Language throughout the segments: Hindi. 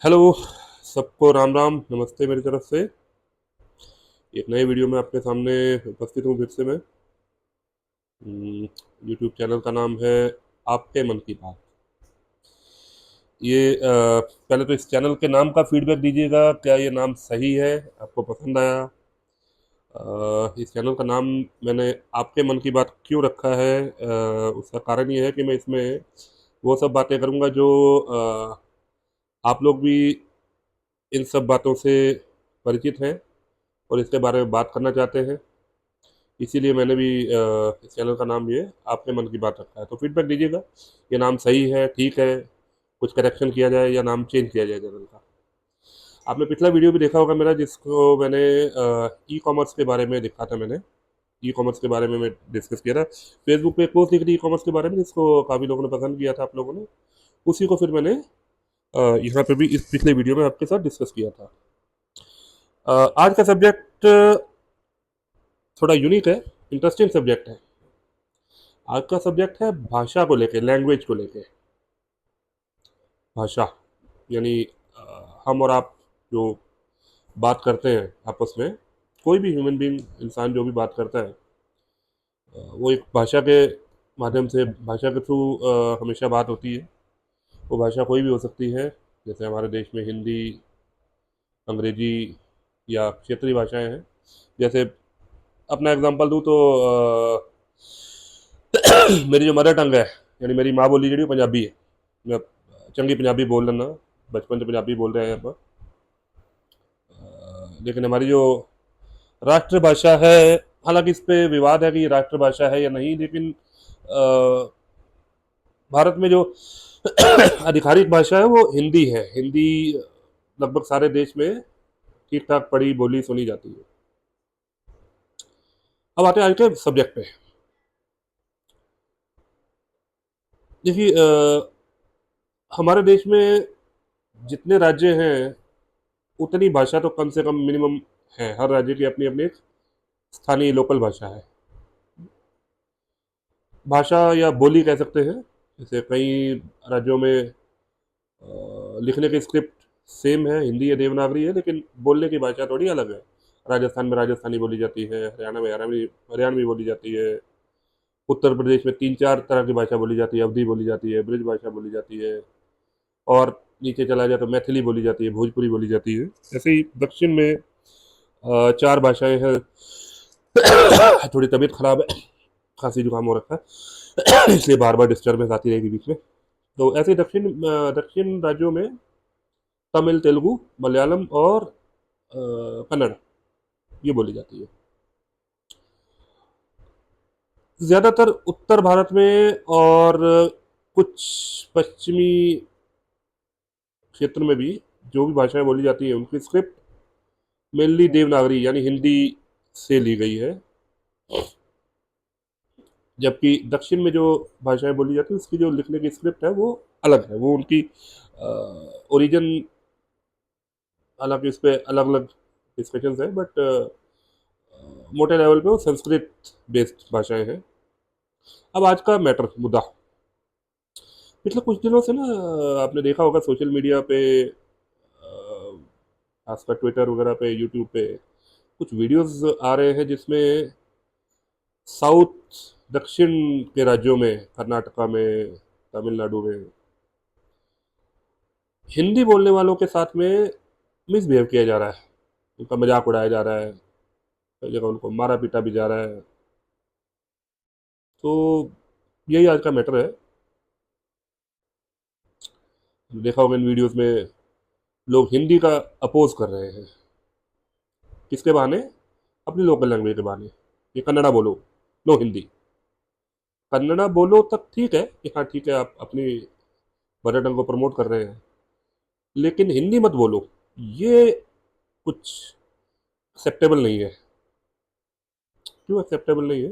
हेलो। सबको राम राम नमस्ते मेरी तरफ से। एक नए वीडियो में आपके सामने उपस्थित हूँ फिर से मैं। यूट्यूब चैनल का नाम है आपके मन की बात। पहले तो इस चैनल के नाम का फीडबैक दीजिएगा, क्या ये नाम सही है, आपको पसंद आया? इस चैनल का नाम मैंने आपके मन की बात क्यों रखा है? उसका कारण ये है कि मैं इसमें वो सब बातें करूँगा जो आप लोग भी इन सब बातों से परिचित हैं और इसके बारे में बात करना चाहते हैं। इसीलिए मैंने भी इस चैनल का नाम ये आपके मन की बात रखा है। तो फीडबैक दीजिएगा, ये नाम सही है, ठीक है, कुछ करेक्शन किया जाए या नाम चेंज किया जाए चैनल का। आपने पिछला वीडियो भी देखा होगा मेरा, जिसको मैंने ई कॉमर्स के बारे में दिखा था। मैंने ई कॉमर्स के बारे में मैं डिस्कस किया था। फेसबुक पे एक पोस्ट लिखी थी ई कॉमर्स के बारे में, जिसको काफ़ी लोगों ने पसंद किया था, आप लोगों ने। उसी को फिर मैंने यहाँ पे भी इस पिछले वीडियो में आपके साथ डिस्कस किया था। आज का सब्जेक्ट थोड़ा यूनिक है, इंटरेस्टिंग सब्जेक्ट है। आज का सब्जेक्ट है भाषा को लेके, लैंग्वेज को लेके। भाषा यानी हम और आप जो बात करते हैं आपस में, कोई भी ह्यूमन बीइंग, इंसान जो भी बात करता है, वो एक भाषा के माध्यम से, भाषा के थ्रू हमेशा बात होती है। वो भाषा कोई भी हो सकती है, जैसे हमारे देश में हिंदी, अंग्रेजी या क्षेत्रीय भाषाएं हैं। जैसे अपना एग्जांपल दूँ तो मेरी जो मदर टंग है, यानी मेरी माँ बोली जी पंजाबी है। मैं चंगी पंजाबी बोल लेना, बचपन से पंजाबी बोल रहे हैं यहाँ पर। लेकिन हमारी जो राष्ट्रभाषा है, हालांकि इस पे विवाद है कि ये राष्ट्रभाषा है या नहीं, लेकिन भारत में जो आधिकारिक भाषा है वो हिंदी है। हिंदी लगभग सारे देश में ठीक ठाक पढ़ी बोली सुनी जाती है। अब आते हैं आज के सब्जेक्ट पे। देखिए, हमारे देश में जितने राज्य हैं, उतनी भाषा तो कम से कम मिनिमम है। हर राज्य की अपनी अपनी एक स्थानीय लोकल भाषा है, भाषा या बोली कह सकते हैं। जैसे कई राज्यों में लिखने की स्क्रिप्ट सेम है, हिंदी या देवनागरी है, लेकिन बोलने की भाषा थोड़ी अलग है। राजस्थान में राजस्थानी बोली जाती है, हरियाणा में हरियाणवी बोली जाती है। उत्तर प्रदेश में तीन चार तरह की भाषा बोली जाती है, अवधी बोली जाती है, ब्रज भाषा बोली जाती है, और नीचे चला जाए तो मैथिली बोली जाती है, भोजपुरी बोली जाती है। ऐसे ही दक्षिण में चार भाषाएं हैं। थोड़ी तबीयत खराब है, खांसी जुकाम हो रखा है, इसलिए बार बार डिस्टर्बेंस आती रहेगी बीच में। तो ऐसे दक्षिण राज्यों में तमिल, तेलुगु, मलयालम और कन्नड़ ये बोली जाती है। ज़्यादातर उत्तर भारत में और कुछ पश्चिमी क्षेत्र में भी जो भी भाषाएं बोली जाती हैं, उनकी स्क्रिप्ट मेनली देवनागरी यानी हिंदी से ली गई है। जबकि दक्षिण में जो भाषाएं बोली जाती हैं, उसकी जो लिखने की स्क्रिप्ट है वो अलग है। वो उनकी ओरिजिन, हालांकि उस पर अलग अलग डिस्कशंस है, बट मोटे लेवल पे वो संस्कृत बेस्ड भाषाएं हैं। अब आज का मैटर, मुद्दा। पिछले कुछ दिनों से ना, आपने देखा होगा सोशल मीडिया पे, खासकर ट्विटर वगैरह पे, यूट्यूब पे कुछ वीडियोस आ रहे हैं जिसमें साउथ, दक्षिण के राज्यों में, कर्नाटका में, तमिलनाडु में, हिंदी बोलने वालों के साथ में मिसबिहेव किया जा रहा है। उनका मजाक उड़ाया जा रहा है, कई जगह उनको मारा पीटा भी जा रहा है। तो यही आज का मैटर है। देखा होगा इन वीडियोस में लोग हिंदी का अपोज कर रहे हैं। किसके बहाने? अपनी लोकल लैंग्वेज के बहाने। ये कन्नड़ा बोलो, नो हिंदी। कन्नड़ा बोलो तक ठीक है कि हाँ ठीक है, आप अपनी मदर टंग को प्रमोट कर रहे हैं, लेकिन हिंदी मत बोलो, ये कुछ एक्सेप्टेबल नहीं है। क्यों एक्सेप्टेबल नहीं है?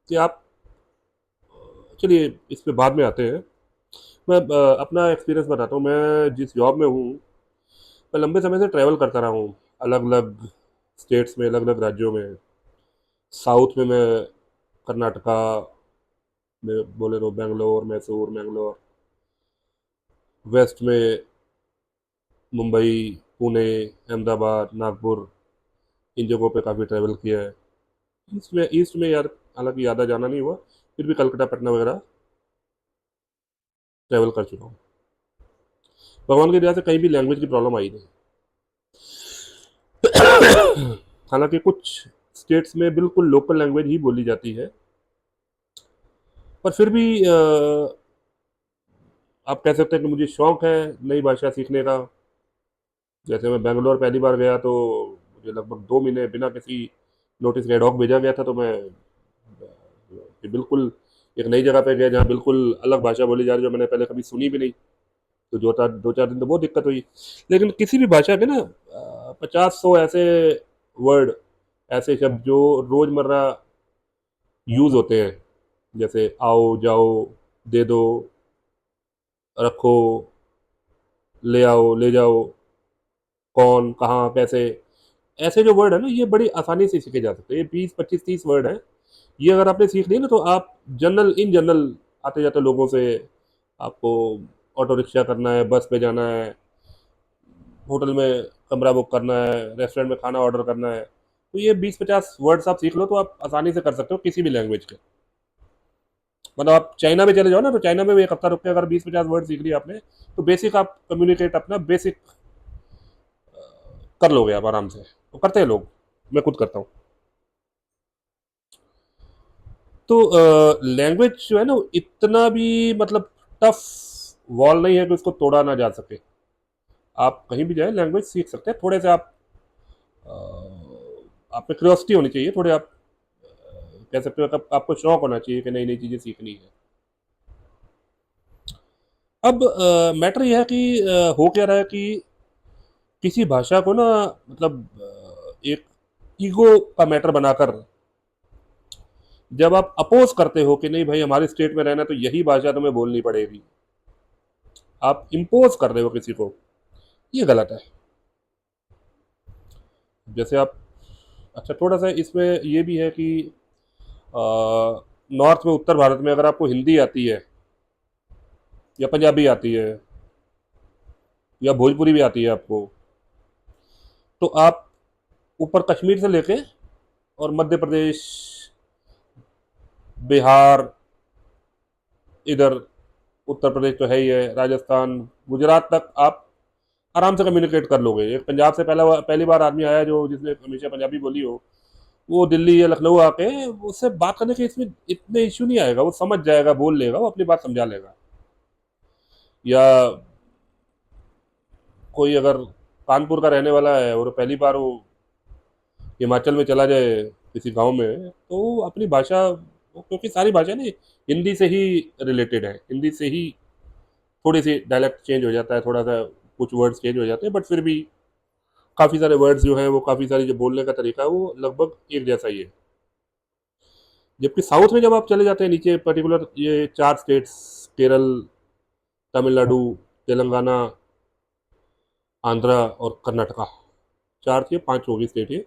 कि आप, चलिए इस पे बाद में आते हैं। मैं अपना एक्सपीरियंस बताता हूँ। मैं जिस जॉब में हूँ, मैं लंबे समय से ट्रैवल करता रहा हूँ, अलग अलग स्टेट्स में, अलग अलग राज्यों में। साउथ में मैं कर्नाटका में बोले तो बेंगलोर, मैसूर, मैंगलोर। वेस्ट में मुंबई, पुणे, अहमदाबाद, नागपुर, इन जगहों पे काफ़ी ट्रैवल किया है। ईस्ट में यार हालांकि ज़्यादा जाना नहीं हुआ, फिर भी कलकत्ता, पटना वगैरह ट्रैवल कर चुका हूँ। भगवान की दया से कहीं भी लैंग्वेज की प्रॉब्लम आई नहीं। हालांकि कुछ स्टेट्स में बिल्कुल लोकल लैंग्वेज ही बोली जाती है, पर फिर भी आप कह सकते हैं कि मुझे शौक है नई भाषा सीखने का। जैसे मैं बेंगलोर पहली बार गया तो मुझे लगभग 2 महीने बिना किसी नोटिस के एडॉक भेजा गया था, तो मैं बिल्कुल एक नई जगह पे गया जहाँ बिल्कुल अलग भाषा बोली जा रही है जो मैंने पहले कभी सुनी भी नहीं। तो 2-4 दिन तो बहुत दिक्कत हुई। लेकिन किसी भी भाषा के ना 50-100 ऐसे वर्ड, ऐसे शब्द जो रोज़मर्रा यूज़ होते हैं, जैसे आओ, जाओ, दे दो, रखो, ले आओ, ले जाओ, कौन, कहाँ, कैसे, ऐसे जो वर्ड है ना ये बड़ी आसानी से सीखे जा सकते हैं। ये 20-25-30 वर्ड हैं। ये अगर आपने सीख लिए ना तो आप इन जनरल आते जाते लोगों से, आपको ऑटो रिक्शा करना है, बस पे जाना है, होटल में कमरा बुक करना है, रेस्टोरेंट में खाना ऑर्डर करना है, तो ये 20-50 वर्ड्स आप सीख लो तो आप आसानी से कर सकते हो किसी भी लैंग्वेज के। मतलब आप चाइना में चले जाओ ना, तो चाइना में भी एक हफ्ता रुक के अगर 20-50 वर्ड सीख लिया आपने, तो बेसिक आप कम्युनिकेट अपना बेसिक कर लोगे आप आराम से। तो करते हैं लोग, मैं खुद करता हूँ। तो लैंग्वेज जो है ना वो इतना भी मतलब टफ वॉल नहीं है कि उसको तोड़ा ना जा सके। आप कहीं भी जाए लैंग्वेज सीख सकते हैं, थोड़े से आप में क्यूरियोसिटी होनी चाहिए, थोड़े आप कह सकते हो कि आपको शौक होना चाहिए कि नई नई चीज़ें सीखनी है। अब मैटर यह है कि हो क्या रहा है कि किसी भाषा को ना मतलब एक ईगो का मैटर बनाकर जब आप अपोज करते हो कि नहीं भाई हमारे स्टेट में रहना तो यही भाषा तुम्हें बोलनी पड़ेगी, आप इम्पोज कर रहे हो किसी को, ये गलत है। जैसे आप, अच्छा थोड़ा सा इसमें ये भी है कि नॉर्थ में, उत्तर भारत में अगर आपको हिंदी आती है या पंजाबी आती है या भोजपुरी भी आती है आपको, तो आप ऊपर कश्मीर से लेके और मध्य प्रदेश, बिहार, इधर उत्तर प्रदेश तो है ही है, राजस्थान, गुजरात तक आप आराम से कम्युनिकेट कर लोगे। एक पंजाब से पहली बार आदमी आया जो जिसने हमेशा पंजाबी बोली हो, वो दिल्ली या लखनऊ आके उससे बात करने के इसमें इतने इश्यू नहीं आएगा, वो समझ जाएगा, बोल लेगा, वो अपनी बात समझा लेगा। या कोई अगर कानपुर का रहने वाला है और पहली बार वो हिमाचल में चला जाए किसी गांव में, तो वो अपनी भाषा, क्योंकि सारी भाषा ना हिंदी से ही रिलेटेड है, हिंदी से ही थोड़ी सी डायलेक्ट चेंज हो जाता है, थोड़ा सा कुछ वर्ड्स चेंज हो जाते हैं, बट फिर भी काफ़ी सारे वर्ड्स जो हैं वो, काफ़ी सारी जो बोलने का तरीका है वो लगभग एक जैसा ही है। जबकि साउथ में जब आप चले जाते हैं नीचे, पर्टिकुलर ये 4 स्टेट्स, केरल, तमिलनाडु, तेलंगाना, आंध्रा और कर्नाटका, 4 से 5 होगी स्टेट ये,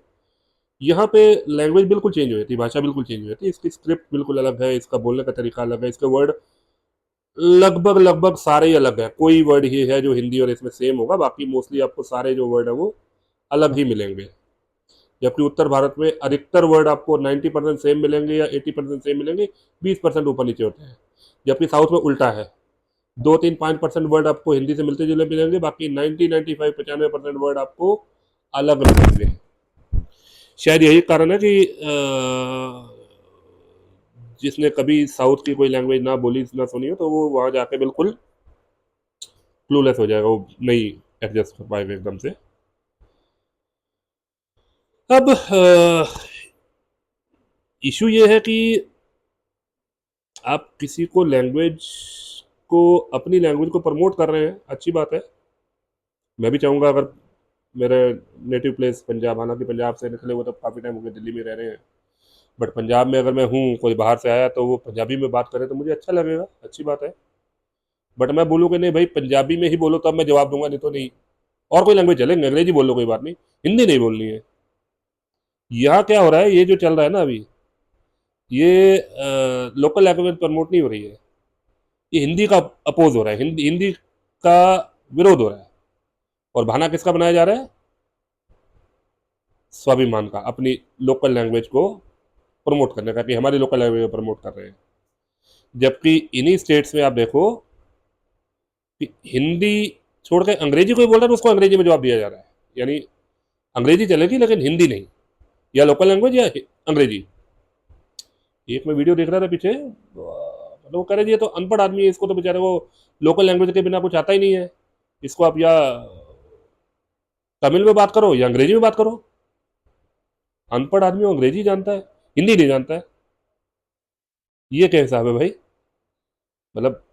यहाँ पे लैंग्वेज बिल्कुल चेंज हो जाती है, भाषा बिल्कुल चेंज हो जाती है, इसकी स्क्रिप्ट बिल्कुल अलग है, इसका बोलने का तरीका अलग है, इसके वर्ड लगभग लगभग सारे ही अलग है। कोई वर्ड ही है जो हिंदी और इसमें सेम होगा, बाकी मोस्टली आपको सारे जो वर्ड है वो अलग ही मिलेंगे। जबकि उत्तर भारत में अधिकतर वर्ड आपको 90% सेम मिलेंगे या 80% सेम मिलेंगे, 20% ऊपर नीचे होते हैं। जबकि साउथ में उल्टा है, 2-3-5% वर्ड आपको हिंदी से मिलते जुलते मिलेंगे, बाकी 90-95-95% वर्ड आपको अलग मिलेंगे। शायद यही कारण है कि जिसने कभी साउथ की कोई लैंग्वेज ना बोली ना सुनी हो, तो वो वहाँ जाके बिल्कुल क्लूलेस हो जाएगा, वो नहीं एडजस्ट कर पाएगा एकदम से। अब इशू ये है कि आप किसी को लैंग्वेज को, अपनी लैंग्वेज को प्रमोट कर रहे हैं, अच्छी बात है। मैं भी चाहूँगा अगर मेरे नेटिव प्लेस पंजाब, हालांकि पंजाब से निकले हुए तो काफ़ी टाइम हो गया, दिल्ली में रह रहे हैं, बट पंजाब में अगर मैं हूँ, कोई बाहर से आया तो वो पंजाबी में बात करे तो मुझे अच्छा लगेगा, अच्छी बात है। बट मैं बोलूँ कि नहीं भाई पंजाबी में ही बोलो तब मैं जवाब दूंगा, नहीं तो नहीं। और कोई लैंग्वेज चलेंगे, अंग्रेजी बोल लो कोई बात नहीं, हिंदी नहीं बोलनी है। यहाँ क्या हो रहा है, ये जो चल रहा है ना अभी, ये लोकल लैंग्वेज प्रमोट नहीं हो रही है, ये हिंदी का अपोज हो रहा है, हिंदी हिंदी का विरोध हो रहा है। और बहाना किसका बनाया जा रहा है? स्वाभिमान का, अपनी लोकल लैंग्वेज को प्रमोट करने का, कि हमारी लोकल लैंग्वेज को प्रमोट कर रहे हैं। जबकि इन्हीं स्टेट्स में आप देखो कि हिंदी छोड़ के अंग्रेजी कोई बोल रहा है तो उसको अंग्रेजी में जवाब दिया जा रहा है। यानी अंग्रेजी चलेगी लेकिन हिंदी नहीं, या लोकल लैंग्वेज या अंग्रेजी। एक मैं वीडियो देख रहा था पीछे, मतलब वो कह रहे जी ये तो अनपढ़ आदमी है, इसको तो बेचारे को लोकल लैंग्वेज के बिना कुछ आता ही नहीं है, इसको आप या तमिल में बात करो या अंग्रेजी में बात करो। अनपढ़ आदमी वो अंग्रेजी जानता है, हिंदी नहीं जानता है, ये क्या हिसाब है भाई? मतलब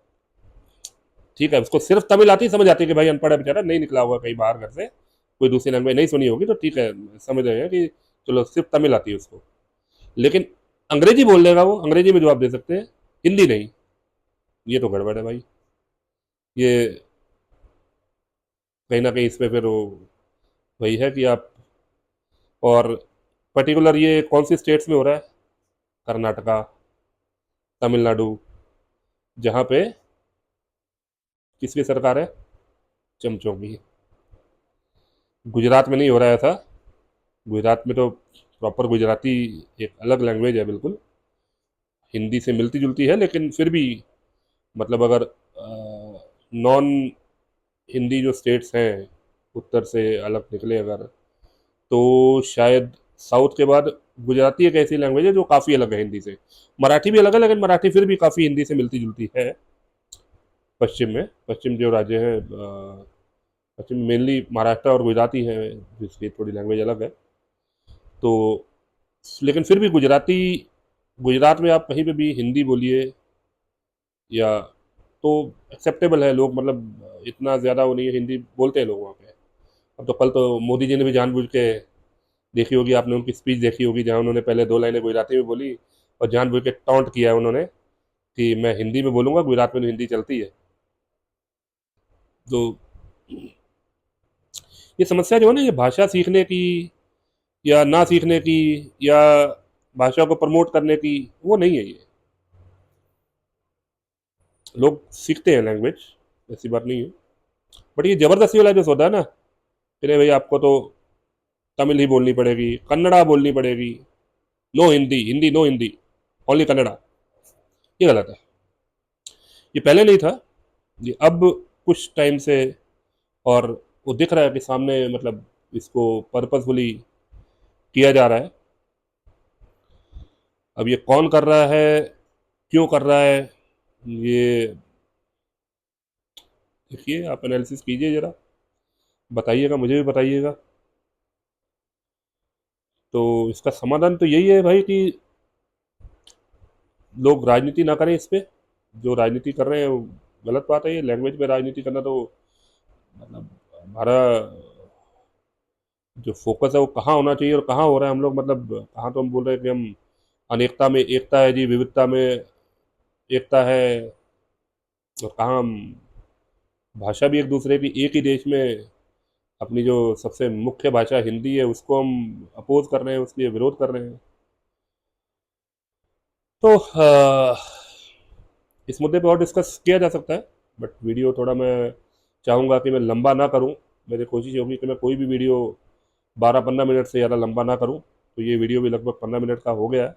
ठीक है, उसको सिर्फ तमिल आती, समझ आती है कि भाई अनपढ़ है बेचारा, नहीं निकला होगा कहीं बाहर घर से, कोई दूसरी लैंग्वेज नहीं सुनी होगी, तो ठीक है, समझ रहे हैं कि चलो सिर्फ तमिल आती है उसको। लेकिन अंग्रेजी बोल लेगा वो, अंग्रेजी में जवाब दे सकते हैं, हिंदी नहीं। ये तो गड़बड़ है भाई। ये कहीं ना कहीं इसमें फिर वो वही है कि आप, और पर्टिकुलर ये कौन सी स्टेट्स में हो रहा है? कर्नाटका, तमिलनाडु, जहाँ पे किसकी सरकार है? चमचों की। गुजरात में नहीं हो रहा है ऐसा। गुजरात में तो प्रॉपर गुजराती एक अलग लैंग्वेज है बिल्कुल, हिंदी से मिलती जुलती है, लेकिन फिर भी मतलब अगर नॉन हिंदी जो स्टेट्स हैं उत्तर से अलग निकले अगर, तो शायद साउथ के बाद गुजराती एक ऐसी लैंग्वेज है जो काफ़ी अलग है हिंदी से। मराठी भी अलग है, लेकिन मराठी फिर भी काफ़ी हिंदी से मिलती जुलती है। पश्चिम में, पश्चिम जो राज्य हैं, पश्चिम मेनली महाराष्ट्र और गुजराती है, जिसकी थोड़ी लैंग्वेज अलग है। तो लेकिन फिर भी गुजराती, गुजरात में आप कहीं पे भी हिंदी बोलिए या, तो एक्सेप्टेबल है, लोग मतलब इतना ज़्यादा वो नहीं है, हिंदी बोलते हैं लोग वहाँ पे। अब तो कल तो मोदी जी ने भी जानबूझ के, देखी होगी आपने उनकी स्पीच देखी होगी, जहाँ उन्होंने पहले दो लाइनें गुजराती में बोली और जानबूझ के टॉन्ट किया है उन्होंने कि मैं हिंदी में बोलूँगा, गुजरात में तो हिंदी चलती है। तो ये समस्या जो है ना, ये भाषा सीखने की या ना सीखने की, या भाषा को प्रमोट करने की, वो नहीं है ये। लोग सीखते हैं लैंग्वेज, ऐसी बात नहीं है। बट ये ज़बरदस्ती वाला जो सौदा है ना, कि नहीं भाई आपको तो तमिल ही बोलनी पड़ेगी, कन्नड़ा बोलनी पड़ेगी, no Hindi, Hindi no Hindi, only Kannada, ये गलत है। ये पहले नहीं था, ये अब कुछ टाइम से, और वो दिख रहा है कि सामने, मतलब इसको पर्पसफुली किया जा रहा है। अब ये कौन कर रहा है, क्यों कर रहा है, ये देखिए, आप एनालिसिस कीजिए ज़रा, बताइएगा, मुझे भी बताइएगा। तो इसका समाधान तो यही है भाई कि लोग राजनीति ना करें इस पे। जो राजनीति कर रहे हैं वो गलत बात है। ये लैंग्वेज पे राजनीति करना तो मतलब हमारा जो फोकस है वो कहाँ होना चाहिए और कहाँ हो रहा है, हम लोग मतलब कहाँ तो हम बोल रहे हैं कि हम अनेकता में एकता है जी, विविधता में एकता है, और कहाँ हम भाषा भी एक दूसरे की, एक ही देश में अपनी जो सबसे मुख्य भाषा हिंदी है उसको हम अपोज कर रहे हैं, उसके लिए विरोध कर रहे हैं। तो इस मुद्दे पे और डिस्कस किया जा सकता है, बट वीडियो थोड़ा मैं चाहूँगा कि मैं लंबा ना करूँ। मेरी कोशिश होगी कि मैं कोई भी वीडियो 12-15 मिनट से ज़्यादा लंबा ना करूँ। तो ये वीडियो भी लगभग 15 मिनट का हो गया है।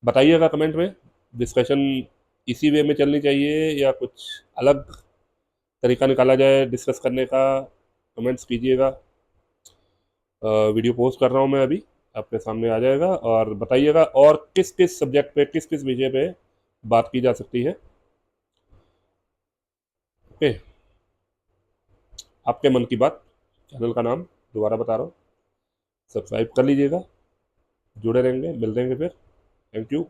बताइएगा कमेंट में, डिस्कशन इसी वे में चलनी चाहिए या कुछ अलग तरीका निकाला जाए डिस्कस करने का, कमेंट्स कीजिएगा। वीडियो पोस्ट कर रहा हूँ मैं अभी, आपके सामने आ जाएगा, और बताइएगा और किस किस सब्जेक्ट पे, किस किस विषय पे बात की जा सकती है। ओके, आपके मन की बात चैनल का नाम दोबारा बता रहा हूँ, सब्सक्राइब कर लीजिएगा, जुड़े रहेंगे, मिल रहेंगे फिर। थैंक यू,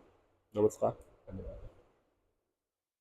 नमस्कार, धन्यवाद।